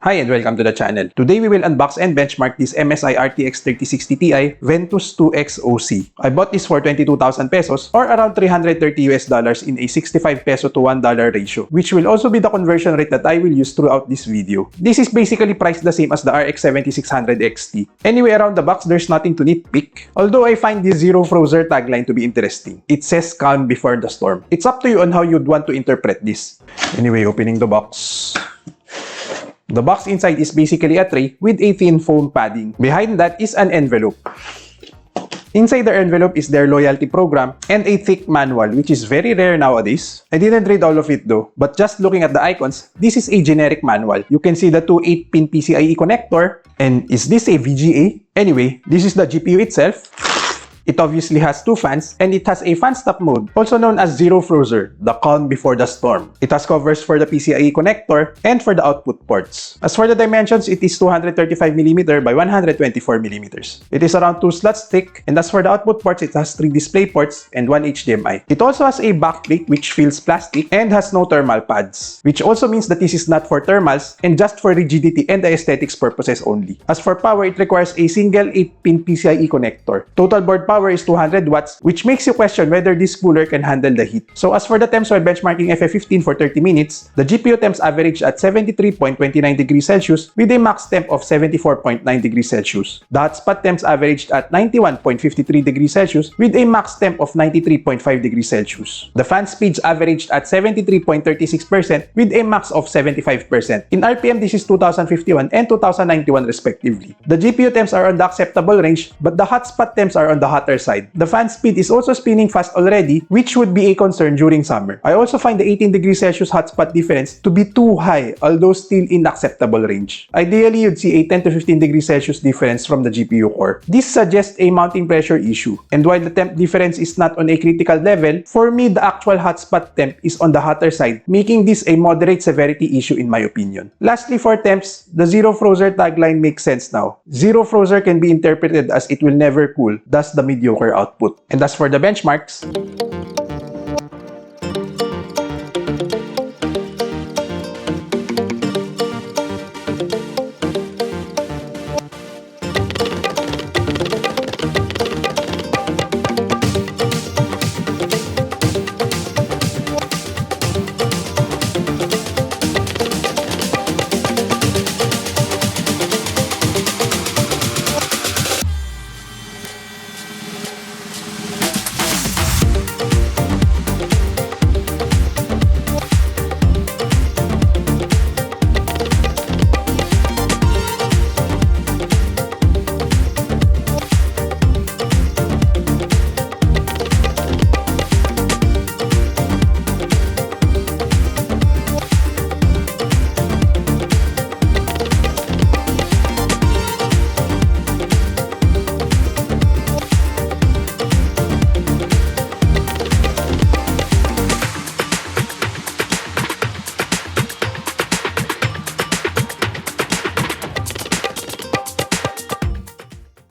Hi and welcome to the channel. Today we will unbox and benchmark this MSI RTX 3060 Ti Ventus 2X OC. I bought this for 22,000 pesos or around $330 in a 65 peso to $1 ratio, which will also be the conversion rate that I will use throughout this video. This is basically priced the same as the RX 7600 XT. Anyway, around the box there's nothing to nitpick, although I find this Zero Frozer tagline to be interesting. It says calm before the storm. It's up to you on how you'd want to interpret this. Anyway, opening the box. The box inside is basically a tray with a thin foam padding. Behind that is an envelope. Inside the envelope is their loyalty program and a thick manual, which is very rare nowadays. I didn't read all of it though, but just looking at the icons, this is a generic manual. You can see the two 8-pin PCIe connector. And is this a VGA? Anyway, this is the GPU itself. It obviously has two fans, and it has a fan stop mode, also known as Zero Frozer, the calm before the storm. It has covers for the PCIe connector and for the output ports. As for the dimensions, it is 235mm by 124mm. It is around 2 slots thick, and as for the output ports, it has 3 display ports and 1 HDMI. It also has a backplate which feels plastic and has no thermal pads, which also means that this is not for thermals and just for rigidity and aesthetics purposes only. As for power, it requires a single 8-pin PCIe connector. Total board power is 200 watts, which makes you question whether this cooler can handle the heat. So as for the temps while benchmarking FF15 for 30 minutes, the GPU temps averaged at 73.29 degrees Celsius with a max temp of 74.9 degrees Celsius. The hotspot temps averaged at 91.53 degrees Celsius with a max temp of 93.5 degrees Celsius. The fan speeds averaged at 73.36% with a max of 75%. In RPM, this is 2051 and 2091 respectively. The GPU temps are on the acceptable range, but the hotspot temps are on the hotter side. The fan speed is also spinning fast already, which would be a concern during summer. I also find the 18 degrees Celsius hotspot difference to be too high, although still in acceptable range. Ideally, you'd see a 10 to 15 degrees Celsius difference from the GPU core. This suggests a mounting pressure issue, and while the temp difference is not on a critical level, for me the actual hotspot temp is on the hotter side, making this a moderate severity issue in my opinion. Lastly, for temps, the Zero Frozer tagline makes sense now. Zero Frozer can be interpreted as it will never cool, thus the mediocre output. And as for the benchmarks,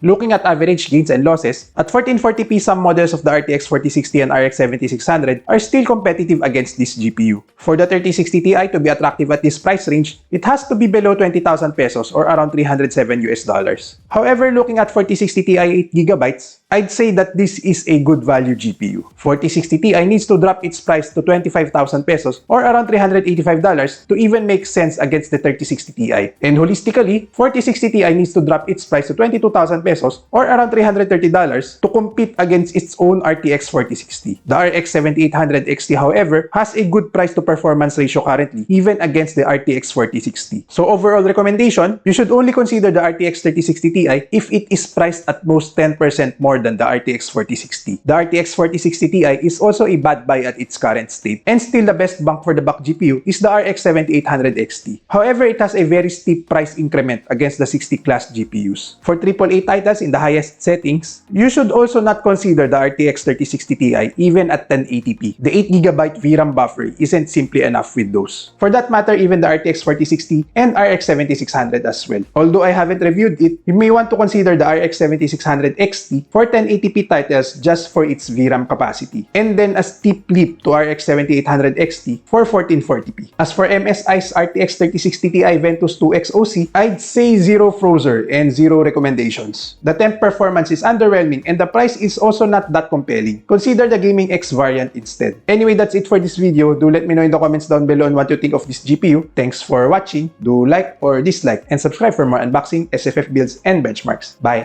looking at average gains and losses, at 1440p some models of the RTX 4060 and RX 7600 are still competitive against this GPU. For the 3060 Ti to be attractive at this price range, it has to be below 20,000 pesos or around $307. However, looking at 4060 Ti 8GB, I'd say that this is a good value GPU. 4060 Ti needs to drop its price to 25,000 pesos or around $385 to even make sense against the 3060 Ti. And holistically, 4060 Ti needs to drop its price to 22,000 pesos or around $330 to compete against its own RTX 4060. The RX 7800 XT, however, has a good price to performance ratio currently, even against the RTX 4060. So overall recommendation, you should only consider the RTX 3060 Ti if it is priced at most 10% more than the RTX 4060. The RTX 4060 Ti is also a bad buy at its current state, and still the best bang for the buck GPU is the RX 7800 XT. However, it has a very steep price increment against the 60 class GPUs. For AAA titles in the highest settings, you should also not consider the RTX 3060 Ti even at 1080p. The 8GB VRAM buffer isn't simply enough with those. For that matter, even the RTX 4060 and RX 7600 as well. Although I haven't reviewed it, you may want to consider the RX 7600 XT for 1080p titles just for its VRAM capacity, and then a steep leap to RX 7800 XT for 1440p. As for MSI's RTX 3060 Ti Ventus 2X OC, I'd say zero frozer and zero recommendations. The temp performance is underwhelming and the price is also not that compelling. Consider the Gaming X variant instead. Anyway, that's it for this video. Do let me know in the comments down below on what you think of this GPU. Thanks for watching. Do like or dislike and subscribe for more unboxing, SFF builds, and benchmarks. Bye!